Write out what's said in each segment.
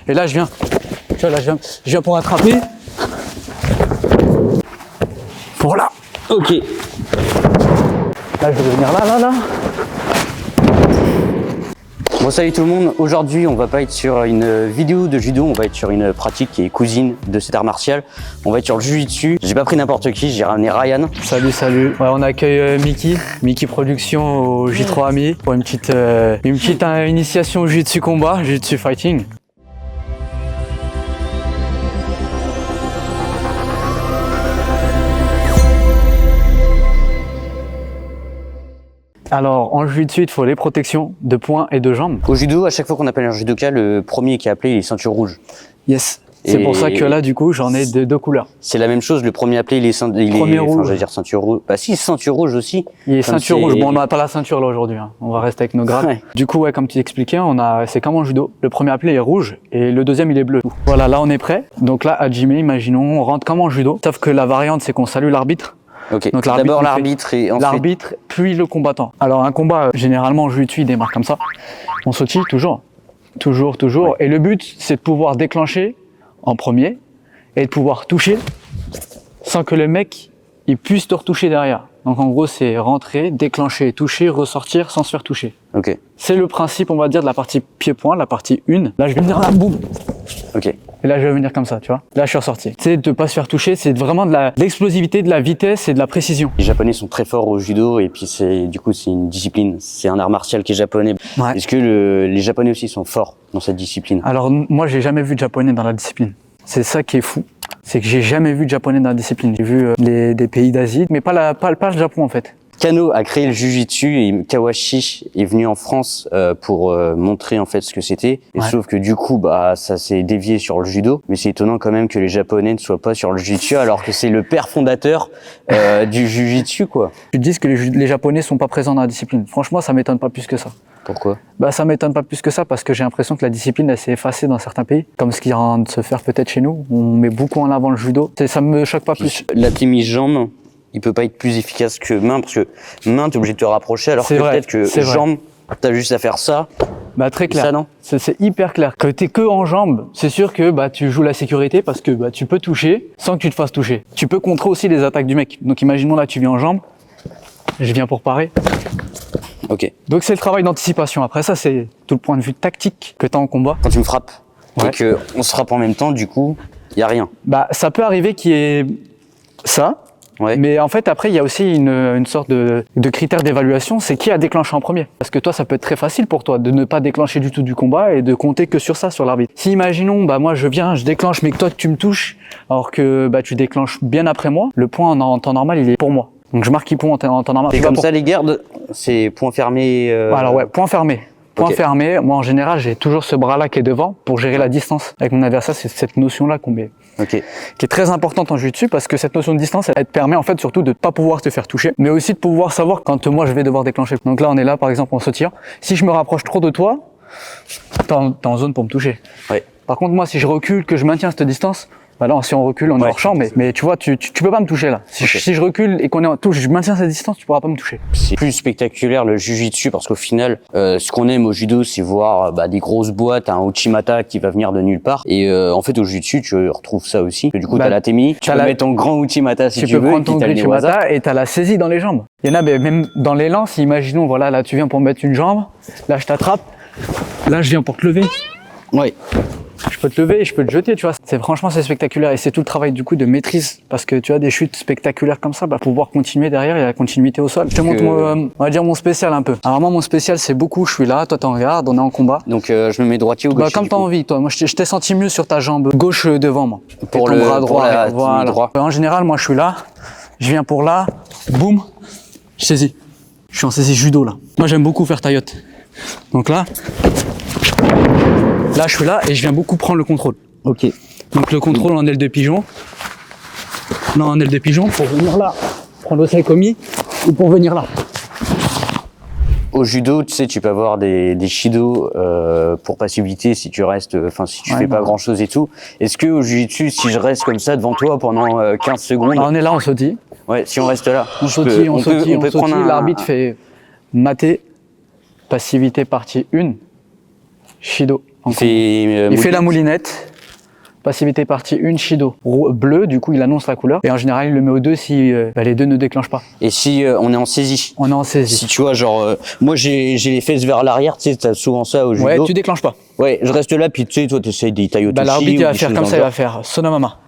Et là, je viens. Tu vois, là, je viens pour attraper. Pour là. Ok. Là, je vais venir là. Bon, salut tout le monde. Aujourd'hui, on va pas être sur une vidéo de judo, on va être sur une pratique qui est cousine de cet art martial. On va être sur le jujitsu. J'ai pas pris n'importe qui, j'ai ramené Ryan. Salut. Ouais, on accueille Mickey Production au J3 Ami pour une petite initiation au jujitsu combat, jujitsu fighting. Alors, en jiu-jitsu, il faut les protections de poings et de jambes. Au judo, à chaque fois qu'on appelle un judoka, le premier qui est appelé, il est ceinture rouge. Yes. C'est pour ça que là, du coup, j'en ai de deux couleurs. C'est la même chose, le premier appelé, il est rouge. J'allais dire ceinture rouge. Bah si, ceinture rouge aussi. Il est ceinture rouge. Bon, on n'a pas la ceinture là aujourd'hui. Hein. On va rester avec nos grades. Ouais. Du coup, ouais, comme tu expliquais, c'est comme en judo. Le premier appelé est rouge et le deuxième, il est bleu. Voilà, là, on est prêt. Donc là, à Hajime, imaginons, on rentre comme en judo. Sauf que la variante, c'est qu'on salue l'arbitre. Ok, donc d'abord l'arbitre et ensuite... L'arbitre, puis le combattant. Alors un combat, généralement en jiu-jitsu, il démarre comme ça. On sautille toujours. Ouais. Et le but, c'est de pouvoir déclencher en premier et de pouvoir toucher sans que le mec, il puisse te retoucher derrière. Donc en gros, c'est rentrer, déclencher, toucher, ressortir sans se faire toucher. Ok. C'est le principe, on va dire, de la partie pied-point, la partie 1. Là, je vais venir là, boum. Ok. Et là, je vais venir comme ça, tu vois. Là, je suis ressorti. C'est de ne pas se faire toucher, c'est vraiment de l'explosivité, de la vitesse et de la précision. Les Japonais sont très forts au judo et puis du coup, c'est une discipline. C'est un art martial qui est japonais. Ouais. Est-ce que les Japonais aussi sont forts dans cette discipline? Alors, moi, j'ai jamais vu de Japonais dans la discipline. C'est ça qui est fou. C'est que j'ai jamais vu de Japonais dans la discipline. J'ai vu des pays d'Asie, mais pas le Japon, en fait. Kano a créé le jujitsu et Kawashi est venu en France pour montrer en fait ce que c'était. Et ouais. Sauf que du coup, ça s'est dévié sur le judo. Mais c'est étonnant quand même que les Japonais ne soient pas sur le jujitsu alors que c'est le père fondateur du jujitsu, quoi. Tu te dis que les Japonais sont pas présents dans la discipline. Franchement, ça m'étonne pas plus que ça. Pourquoi? Ça m'étonne pas plus que ça parce que j'ai l'impression que la discipline elle s'est effacée dans certains pays, comme ce qui est en train de se faire peut-être chez nous. On met beaucoup en avant le judo. Ça me choque pas plus. La jambe, il peut pas être plus efficace que main parce que main t'es obligé de te rapprocher alors que peut-être que jambe t'as juste à faire ça. Très clair. Ça, non? C'est hyper clair. Que t'es que en jambes, c'est sûr que tu joues la sécurité parce que tu peux toucher sans que tu te fasses toucher. Tu peux contrer aussi les attaques du mec. Donc imaginons là tu viens en jambes, je viens pour parer. Ok. Donc c'est le travail d'anticipation. Après ça c'est tout le point de vue tactique que t'as en combat. Quand tu me frappes ouais. et que on se frappe en même temps, du coup y a rien. Ça peut arriver qu'il y ait ça. Ouais. Mais en fait, après, il y a aussi une sorte de critère d'évaluation, c'est qui a déclenché en premier. Parce que toi, ça peut être très facile pour toi de ne pas déclencher du tout du combat et de compter que sur ça, sur l'arbitre. Si imaginons, moi je viens, je déclenche, mais que toi tu me touches, alors que tu déclenches bien après moi, le point en temps normal, il est pour moi. Donc je marque qui point en temps normal. C'est comme ça les gardes, c'est point fermé. Alors ouais, point fermé. Point fermé, moi en général j'ai toujours ce bras-là qui est devant pour gérer la distance avec mon adversaire, c'est cette notion-là qu'on met. Okay. Qui est très importante en jiu-jitsu parce que cette notion de distance, elle te permet en fait surtout de ne pas pouvoir te faire toucher, mais aussi de pouvoir savoir quand moi je vais devoir déclencher. Donc là on est là par exemple on se tire, si je me rapproche trop de toi, t'es en zone pour me toucher. Ouais. Par contre moi si je recule, que je maintiens cette distance, là si on recule on est hors champ, mais tu vois tu peux pas me toucher là. Si je recule et qu'on est en touche, je maintiens cette distance, tu pourras pas me toucher. C'est plus spectaculaire le jujitsu parce qu'au final, ce qu'on aime au judo, c'est voir des grosses boîtes, un uchimata qui va venir de nulle part. Et en fait au jujitsu, tu retrouves ça aussi. Du coup, t'as la temi, tu peux mettre ton grand uchimata si tu veux. Tu peux prendre ton uchimata et t'as la saisie dans les jambes. Il y en a même dans l'élan, si imaginons, voilà, là tu viens pour me mettre une jambe, là je t'attrape, là je viens pour te lever. Ouais. Je peux te lever et je peux te jeter, tu vois. Franchement, c'est spectaculaire et c'est tout le travail du coup de maîtrise parce que tu as des chutes spectaculaires comme ça, pouvoir continuer derrière, il y a la continuité au sol. Je te montre, on va dire mon spécial un peu. Alors moi, mon spécial, c'est beaucoup, je suis là, toi t'en regardes, on est en combat. Donc je me mets droitier ou gaucher? Comme t'as envie, toi. Moi, je t'ai senti mieux sur ta jambe gauche devant moi. Pour ton bras droit. Voilà. Droit. En général, moi, je suis là, je viens pour là, boum, je saisis. Je suis en saisie judo là. Moi, j'aime beaucoup faire taillotte. Donc là, je suis là et je viens beaucoup prendre le contrôle. Ok. Donc le contrôle en aile de pigeon. Non, en aile de pigeon pour venir là, prendre le saikomi ou pour venir là. Au judo, tu sais, tu peux avoir des shido pour passivité si tu restes, si tu fais pas grand chose et tout. Est-ce que au jiu-jitsu, si je reste comme ça devant toi pendant 15 secondes. On est là, on sautille. Ouais, si on reste là. On sautille. L'arbitre fait maté, passivité partie 1, shido. Il fait la moulinette. Passivité partie 1, Shido. Bleu, du coup, il annonce la couleur. Et en général, il le met au 2 si les deux ne déclenchent pas. Et si on est en saisie? On est en saisie. Si tu vois, genre, moi j'ai les fesses vers l'arrière, tu sais, t'as souvent ça au judo. Ouais, tu déclenches pas. Ouais, je reste là, puis tu sais, toi, t'essayes des taïotoshi. L'arbitre, il va faire comme ça, il va faire Sonomama.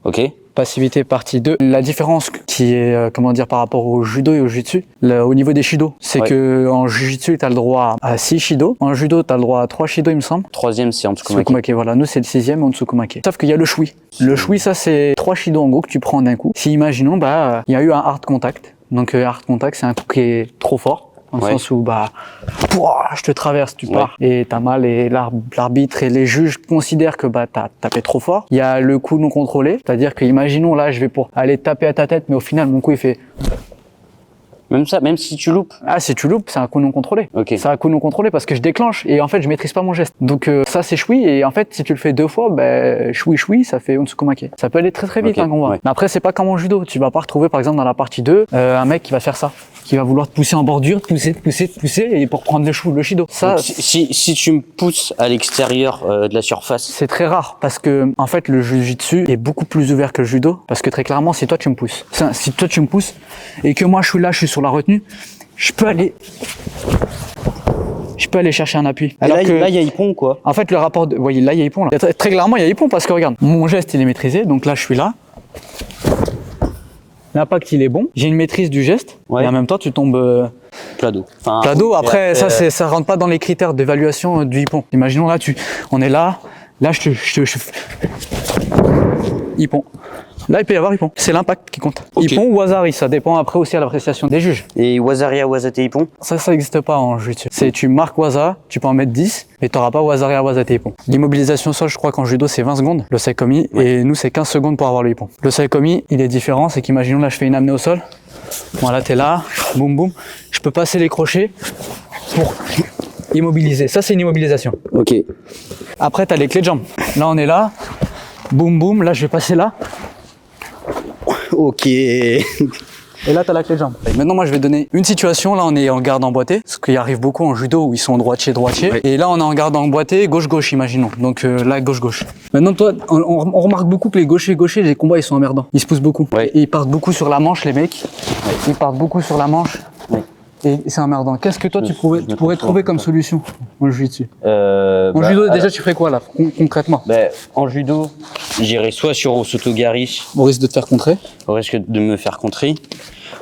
Ok. Passivité partie 2. La différence qui est, par rapport au judo et au jiu-jitsu, au niveau des shido, c'est que en jiu-jitsu, tu as le droit à 6 shido. En judo, tu as le droit à 3 shido, il me semble. Troisième, c'est en tsukumake. Voilà, nous, c'est le 6e en tsukumake. Sauf qu'il y a le shui. Le shui, ça, c'est 3 shido en gros que tu prends d'un coup. Si, imaginons, il y a eu un hard contact. Donc, hard contact, c'est un coup qui est trop fort. Dans le sens où, je te traverse, tu pars et t'as mal et l'arbitre et les juges considèrent que t'as tapé trop fort. Il y a le coup non contrôlé, c'est-à-dire que, imaginons, là, je vais pour aller taper à ta tête, mais au final, mon coup, il fait... Même ça, même si tu loupes? Ah, si tu loupes, c'est un coup non contrôlé. Okay. C'est un coup non contrôlé parce que je déclenche et en fait, je maîtrise pas mon geste. Donc, ça, c'est choui et en fait, si tu le fais 2 fois, choui, ça fait Ontsukomake. Ça peut aller très très vite, un combat. Ouais. Mais après, c'est pas comme en judo. Tu vas pas retrouver, par exemple, dans la partie 2, un mec qui va faire ça. Qui va vouloir te pousser en bordure, te pousser et pour prendre le shido. Ça, donc, si tu me pousses à l'extérieur de la surface. C'est très rare parce que, en fait, le jiu-jitsu est beaucoup plus ouvert que le judo parce que très clairement, si toi tu me pousses, et que moi je suis là, je suis sur la retenue, je peux aller chercher un appui. Alors là, il y a Ippon, quoi. En fait, le rapport de, là, il y a Ippon, là. Très clairement, il y a Ippon parce que regarde, mon geste, il est maîtrisé, donc là, je suis là. L'impact, il est bon. J'ai une maîtrise du geste. Et en même temps, tu tombes... plat dos. Plat dos. Après, ça rentre pas dans les critères d'évaluation du Ippon. Imaginons là, on est là. Là, je Ippon. Là, il peut y avoir Ippon. C'est l'impact qui compte. Okay. Ippon ou Wazari, ça dépend après aussi à l'appréciation des juges. Et Wazaria, Wazate, Ippon? Ça n'existe pas en jiu-jitsu. C'est tu marques Waza, tu peux en mettre 10, mais tu n'auras pas Wazaria, Wazate, Ippon. L'immobilisation sol, je crois qu'en judo, c'est 20 secondes, le saikomi, et nous, c'est 15 secondes pour avoir le Ippon. Le saikomi, il est différent, c'est qu'imaginons là, je fais une amenée au sol. Voilà, t'es là, boum boum. Je peux passer les crochets pour immobiliser. Ça, c'est une immobilisation. Ok. Après, tu as les clés de jambes. Là, on est là, boum boum. Là, je vais passer là. Ok. Et là, tu as la clé de jambe. Et maintenant, moi, je vais donner une situation. Là, on est en garde emboîtée, ce qui arrive beaucoup en judo où ils sont droitier. Ouais. Et là, on est en garde emboîtée, gauche-gauche, imaginons. Donc là, gauche-gauche. Maintenant, toi, on remarque beaucoup que les gauchers, les combats, ils sont emmerdants. Ils se poussent beaucoup. Ouais. Et ils partent beaucoup sur la manche, les mecs. Ouais. Ils partent beaucoup sur la manche. Ouais. Et c'est emmerdant. Qu'est-ce que toi, tu pourrais trouver comme solution en jiu-jitsu? En judo, déjà, tu ferais quoi, là, concrètement? En judo, j'irais soit sur Osotogari. Au risque de te faire contrer. Au risque de me faire contrer.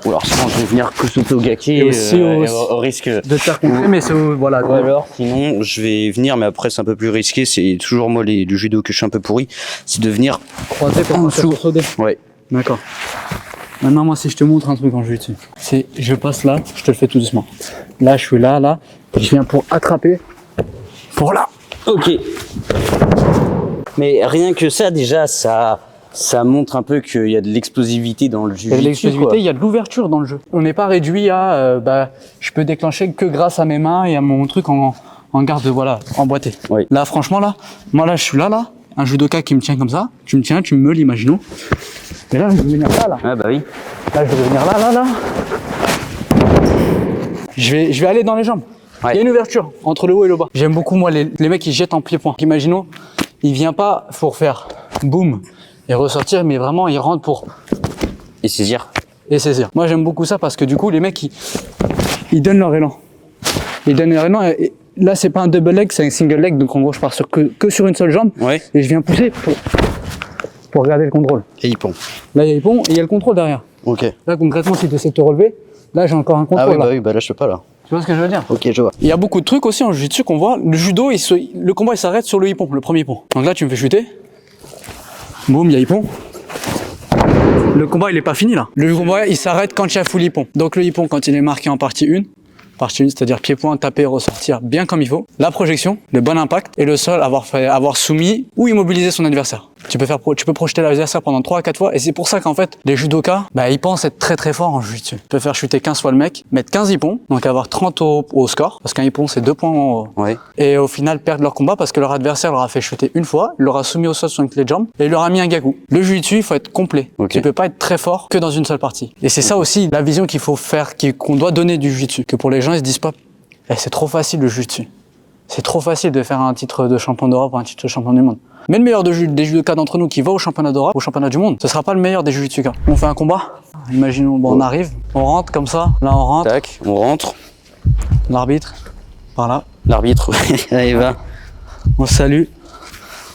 Ou alors sinon, je vais venir Kusotogaki. Et aussi au risque de te faire contrer, mais c'est voilà. Ou alors, sinon, je vais venir, mais après, c'est un peu plus risqué. C'est toujours moi, le judo que je suis un peu pourri. C'est de venir croiser pour dessous. Ouais. D'accord. Maintenant, moi, si je te montre un truc en jiu-jitsu, c'est je passe là, je te le fais tout doucement. Là, je suis là, je viens pour attraper, pour là. Ok. Mais rien que ça, déjà, ça montre un peu qu'il y a de l'explosivité dans le jeu. Il y a de l'explosivité, il y a de l'ouverture dans le jeu. On n'est pas réduit à, je peux déclencher que grâce à mes mains et à mon truc en garde, emboîté. Oui. Là, franchement, moi, là, je suis là, un judoka qui me tient comme ça, tu me tiens, tu me meules, imaginons. Et là, je vais venir là. Ah bah oui. Là, je vais venir là. Je vais aller dans les jambes. Ouais. Il y a une ouverture entre le haut et le bas. J'aime beaucoup, moi, les mecs qui jettent en pied-point. Imaginons, il vient pas pour faire boum et ressortir, mais vraiment, il rentre pour... Et saisir. Moi, j'aime beaucoup ça parce que du coup, les mecs, ils donnent leur élan. Et là, c'est pas un double leg, c'est un single leg. Donc, en gros, je pars que sur une seule jambe. Ouais. Et je viens pousser pour regarder le contrôle. Et Ippon. Là, il y a Ippon et il y a le contrôle derrière. Ok. Là, concrètement, si tu essaies de te relever, là, j'ai encore un contrôle. Ah oui, là, je peux pas, là. Tu vois ce que je veux dire? Ok, je vois. Il y a beaucoup de trucs aussi en jiu-jitsu qu'on voit. Le judo, le combat, il s'arrête sur le Ippon, le premier Ippon. Donc là, tu me fais chuter. Boum, il y a Ippon. Le combat, il est pas fini, là. Le combat, il s'arrête quand il y a full Ippon. Donc le Ippon, quand il est marqué en partie 1, c'est-à-dire pied-point, taper, ressortir bien comme il faut. La projection, le bon impact et le sol, avoir soumis ou immobilisé son adversaire. Tu peux projeter l'adversaire pendant 3 à 4 fois et c'est pour ça qu'en fait, les judokas, ils pensent être très très forts en jiu-jitsu. Tu peux faire chuter 15 fois le mec, mettre 15 ippons, donc avoir 30 au score, parce qu'un ippon c'est 2 points en haut. Ouais. Et au final perdre leur combat parce que leur adversaire leur a fait chuter une fois, leur a soumis au sol sur une clé de jambe et il leur a mis un gagu. Le jiu-jitsu, il faut être complet. Okay. Tu peux pas être très fort que dans une seule partie. Et c'est ça aussi la vision qu'il faut faire, qu'on doit donner du jiu-jitsu. Que pour les gens, ils se disent pas, c'est trop facile le jiu-jitsu. C'est trop facile de faire un titre de champion d'Europe ou un titre de champion du monde. Mais le meilleur des judokas d'entre nous qui va au championnat d'Europe, au championnat du monde, ce sera pas le meilleur des jujitsukas. On fait un combat. Imaginons, bon, on arrive, on rentre comme ça. Là, on rentre. Tac, on rentre. L'arbitre, par là. L'arbitre, là, il va. On se salue.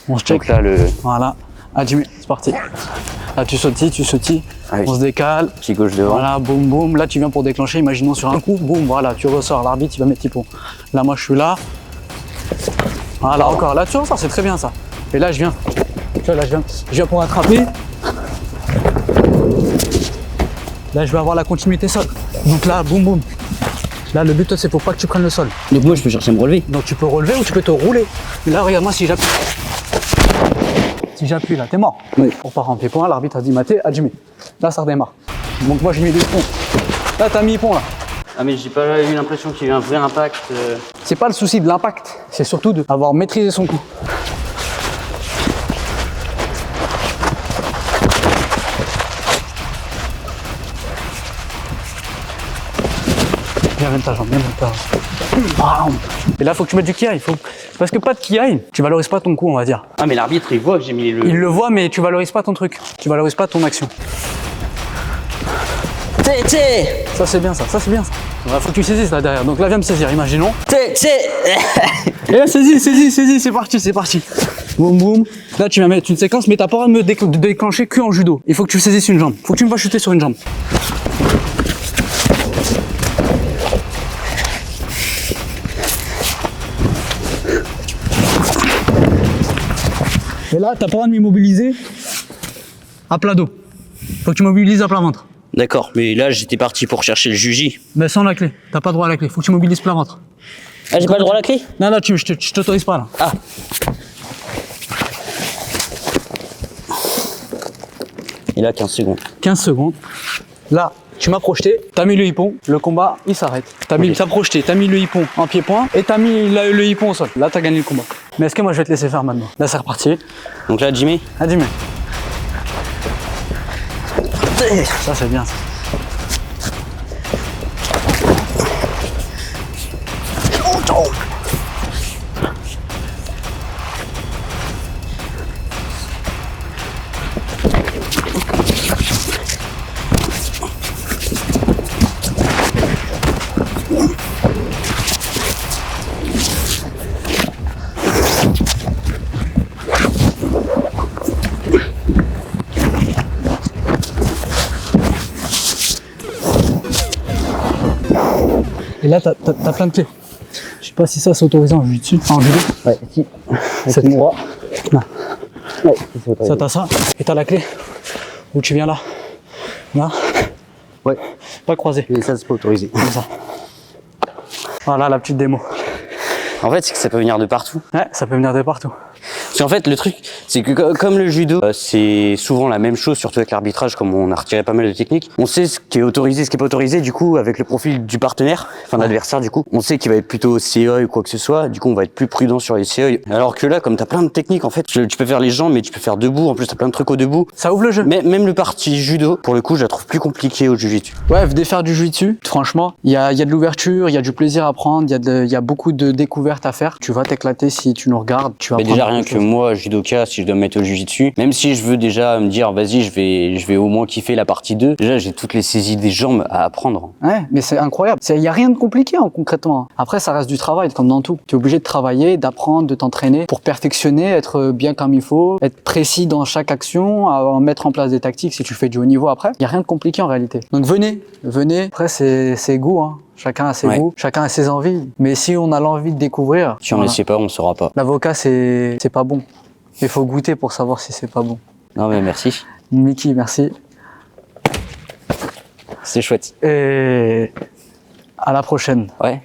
On se check. Donc là, le Voilà. Hajime, c'est parti. Là, tu sautilles. Ah oui. On se décale. petit gauche devant. Voilà, boum, boum. Là, tu viens pour déclencher. Imaginons sur un coup, boum, voilà, tu ressors. L'arbitre, il va mettre typo. Là, moi, je suis là. Voilà, encore. Là, tu ressors, c'est très bien ça. Et là, je viens. Tu vois, là, je viens pour attraper. Là, je vais avoir la continuité sol. Donc là, boum, boum. Là, le but, toi, c'est pour pas que tu prennes le sol. Donc moi, je peux chercher à me relever. Donc, tu peux relever ou tu peux te rouler. Et là, regarde-moi si j'appuie. Si j'appuie, là, t'es mort. Oui. On part en pied-point, l'arbitre a dit maté, Hajime. Là, ça redémarre. Donc, moi, j'ai mis des ponts. Là, t'as mis pont, là. Ah, mais j'ai pas eu l'impression qu'il y a eu un vrai impact. C'est pas le souci de l'impact, c'est surtout d'avoir maîtrisé son coup. Bien ta jambe, bien ta jambe. Et là, faut que tu mettes du kiai. Parce que pas de kiai, tu valorises pas ton coup, on va dire. Ah, mais l'arbitre, il voit que j'ai mis le... Il le voit, mais tu valorises pas ton truc. Tu valorises pas ton action. Ça, c'est bien ça, c'est bien ça. Il faut que tu saisisses là derrière. Donc là, viens me saisir, imaginons. Et là, saisis, c'est parti. Boum, boum. Là, tu vas mettre une séquence, mais t'as pas le droit de me déclencher que en judo. Il faut que tu saisisses une jambe. Faut que tu me vas chuter sur une jambe. Et là, t'as pas le droit de m'immobiliser à plat dos. Faut que tu m'immobilises à plat ventre. D'accord, mais là, j'étais parti pour chercher le juji. Mais sans la clé. T'as pas droit à la clé. Faut que tu mobilises plat ventre. Ah, j'ai pas le droit à la clé? Non, je t'autorise pas là. Ah. Et là, 15 secondes. 15 secondes. Là, tu m'as projeté, t'as mis le hippon, le combat, il s'arrête. T'as projeté, t'as mis le hippon en pied-point et t'as mis le hippon au sol. Là, t'as gagné le combat. Mais est-ce que moi, je vais te laisser faire maintenant? Là, c'est reparti. Donc là, Jimmy? Hajime. Ça, c'est bien ça. Et là, t'as plein de clés. Je sais pas si ça c'est autorisé en jiu-jitsu. En judo. Ouais, si. C'est mon bras. Non. Ouais, Ça, t'as ça. Et t'as la clé. Où tu viens là. Là. Ouais. Pas croisé. Et ça, c'est pas autorisé. Comme ça. Voilà la petite démo. En fait, c'est que ça peut venir de partout. Ouais, ça peut venir de partout. Parce qu'en fait, le truc, c'est que comme le judo, c'est souvent la même chose, surtout avec l'arbitrage, comme on a retiré pas mal de techniques. On sait ce qui est autorisé, ce qui est pas autorisé. Du coup, avec le profil du partenaire, enfin de l'adversaire, du coup, on sait qu'il va être plutôt CE ou quoi que ce soit. Du coup, on va être plus prudent sur les CE. Alors que là, comme t'as plein de techniques, en fait, tu peux faire les jambes, mais tu peux faire debout. En plus, t'as plein de trucs au debout. Ça ouvre le jeu. Mais même le parti judo, pour le coup, je la trouve plus compliquée au jiu-jitsu. Ouais, venez faire du jiu-jitsu. Franchement, il y a de l'ouverture, il y a du plaisir à prendre, il y a beaucoup de découvertes à faire. Tu vas t'éclater si tu nous regardes. Tu vas Mais déjà, rien beaucoup de que choses. moi, judoka, si je dois me mettre au jiu-jitsu, même si je veux déjà me dire, vas-y, je vais au moins kiffer la partie 2, déjà, j'ai toutes les saisies des jambes à apprendre. Ouais, mais c'est incroyable. Il y a rien de compliqué concrètement. Après, ça reste du travail, comme dans tout. Tu es obligé de travailler, d'apprendre, de t'entraîner pour perfectionner, être bien comme il faut, être précis dans chaque action, mettre en place des tactiques si tu fais du haut niveau après. Il y a rien de compliqué en réalité. Donc venez. Après, c'est goût, hein. Chacun a ses goûts, chacun a ses envies. Mais si on a l'envie de découvrir, Si on ne sait pas, on ne saura pas. l'avocat, c'est pas bon. Il faut goûter pour savoir si c'est pas bon. Non, mais merci. Mickey, merci. C'est chouette. Et à la prochaine. Ouais.